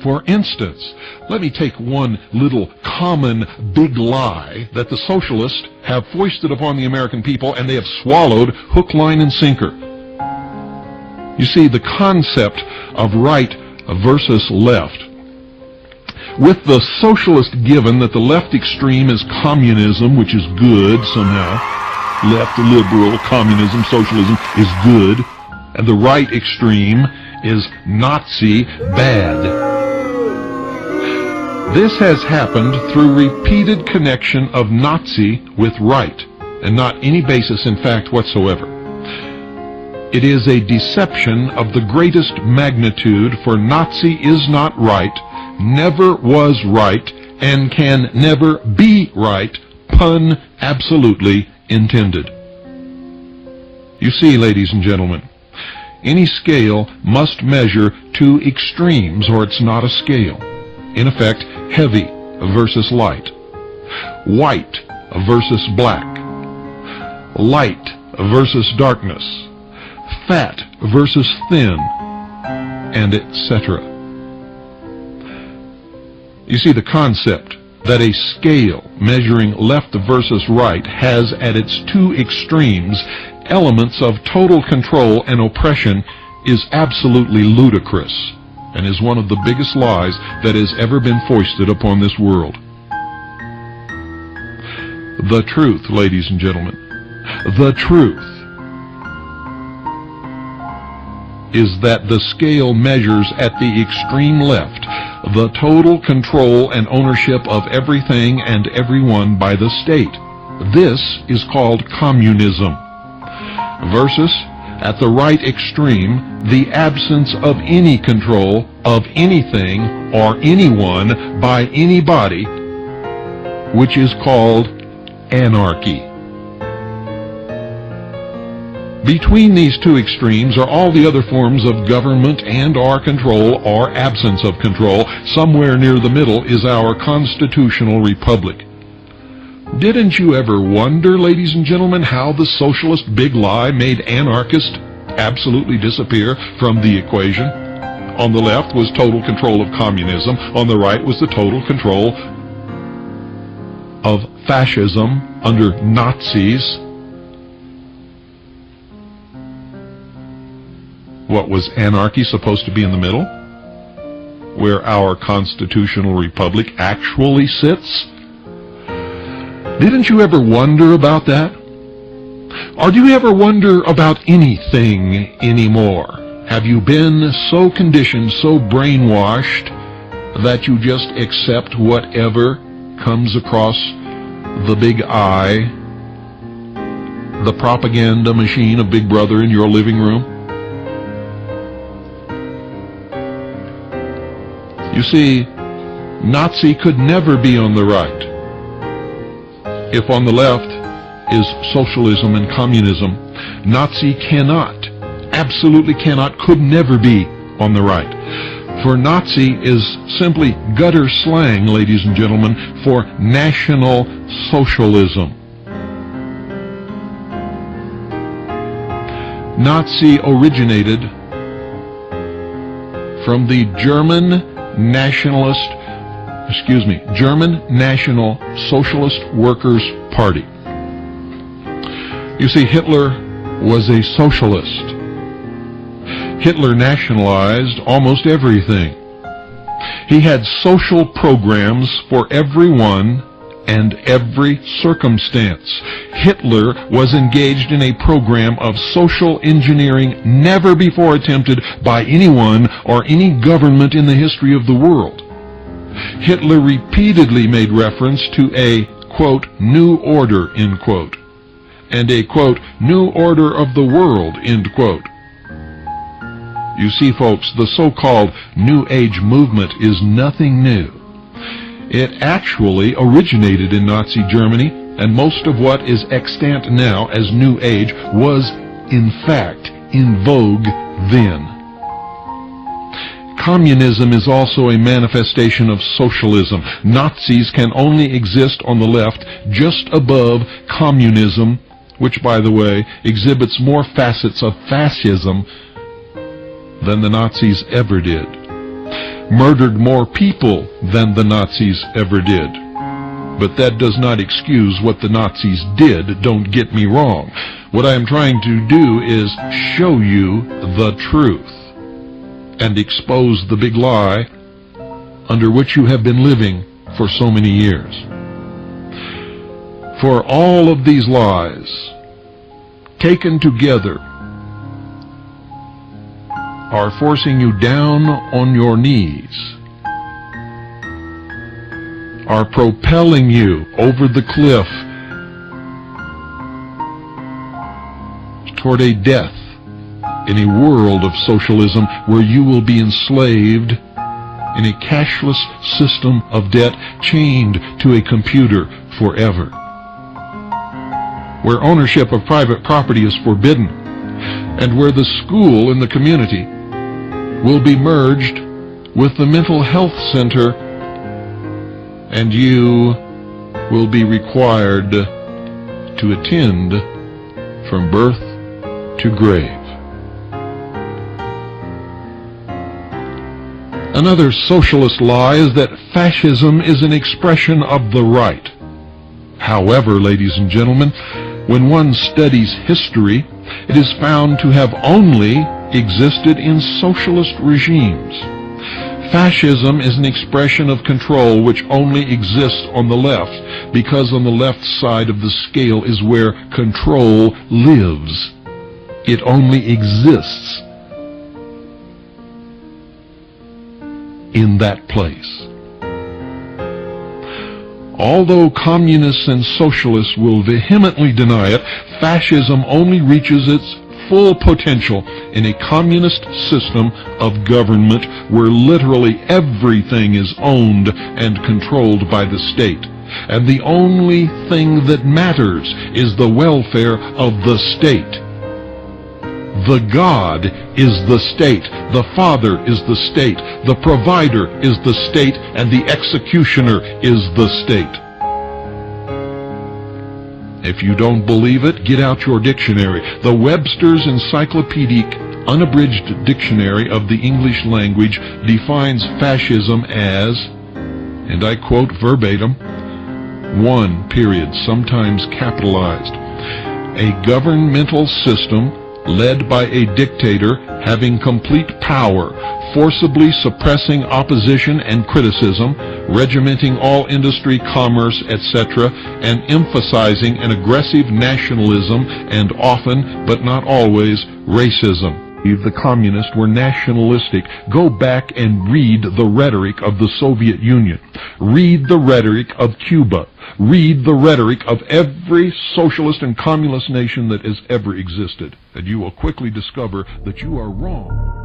For instance, let me take one little common big lie that the socialists have foisted upon the American people, and they have swallowed hook, line, and sinker. You see, the concept of right versus left. With the socialist given that the left extreme is communism, which is good somehow, left, liberal, communism, socialism is good, and the right extreme is Nazi, bad. This has happened through repeated connection of Nazi with right, and not any basis in fact whatsoever. It is a deception of the greatest magnitude, for Nazi is not right, never was right, and can never be right, pun absolutely intended. You see, ladies and gentlemen, any scale must measure two extremes, or it's not a scale. In effect, heavy versus light, white versus black, light versus darkness, fat versus thin, and etc. You see, the concept that a scale measuring left versus right has at its two extremes elements of total control and oppression is absolutely ludicrous, and is one of the biggest lies that has ever been foisted upon this world. The truth, ladies and gentlemen, the truth is that the scale measures at the extreme left the total control and ownership of everything and everyone by the state. This is called communism. Versus, at the right extreme, the absence of any control of anything or anyone by anybody, which is called anarchy. Between these two extremes are all the other forms of government and or control or absence of control. Somewhere near the middle is our constitutional republic. Didn't you ever wonder, ladies and gentlemen, how the socialist big lie made anarchists absolutely disappear from the equation? On the left was total control of communism. On the right was the total control of fascism under Nazis. What was anarchy supposed to be in the middle? Where our constitutional republic actually sits? Didn't you ever wonder about that? Or do you ever wonder about anything anymore? Have you been so conditioned, so brainwashed, that you just accept whatever comes across the big eye, the propaganda machine of Big Brother in your living room? You see, Nazi could never be on the right. If on the left is socialism and communism, Nazi cannot, absolutely cannot, could never be on the right. For Nazi is simply gutter slang, ladies and gentlemen, for National Socialism. Nazi originated from the German National Socialist Workers' Party. You see, Hitler was a socialist. Hitler nationalized almost everything. He had social programs for everyone and every circumstance. Hitler was engaged in a program of social engineering never before attempted by anyone or any government in the history of the world. Hitler repeatedly made reference to a, quote, new order, end quote, and a, quote, new order of the world, end quote. You see, folks, the so-called New Age movement is nothing new. It actually originated in Nazi Germany and most of what is extant now as New Age was, in fact, in vogue then. Communism is also a manifestation of socialism. Nazis can only exist on the left just above communism, which, by the way, exhibits more facets of fascism than the Nazis ever did. Murdered more people than the Nazis ever did. But that does not excuse what the Nazis did, don't get me wrong. What I am trying to do is show you the truth and expose the big lie under which you have been living for so many years. For all of these lies, taken together, are forcing you down on your knees, are propelling you over the cliff toward a death in a world of socialism where you will be enslaved in a cashless system of debt, chained to a computer forever, where ownership of private property is forbidden, and where the school in the community will be merged with the mental health center, and you will be required to attend from birth to grave. Another socialist lie is that fascism is an expression of the right. However, ladies and gentlemen, when one studies history, it is found to have only existed in socialist regimes. Fascism is an expression of control which only exists on the left, because on the left side of the scale is where control lives. It only exists in that place. Although communists and socialists will vehemently deny it, fascism only reaches its full potential in a communist system of government where literally everything is owned and controlled by the state, and the only thing that matters is the welfare of the state. The God is the state, the Father is the state, the provider is the state, and the executioner is the state. If you don't believe it, get out your dictionary. The Webster's Encyclopedic Unabridged Dictionary of the English Language defines fascism as, and I quote verbatim, one period, sometimes capitalized, a governmental system led by a dictator having complete power, forcibly suppressing opposition and criticism, regimenting all industry, commerce, etc., and emphasizing an aggressive nationalism and often, but not always, racism. The communists were nationalistic. Go back and read the rhetoric of the Soviet Union. Read the rhetoric of Cuba. Read the rhetoric of every socialist and communist nation that has ever existed, and you will quickly discover that you are wrong.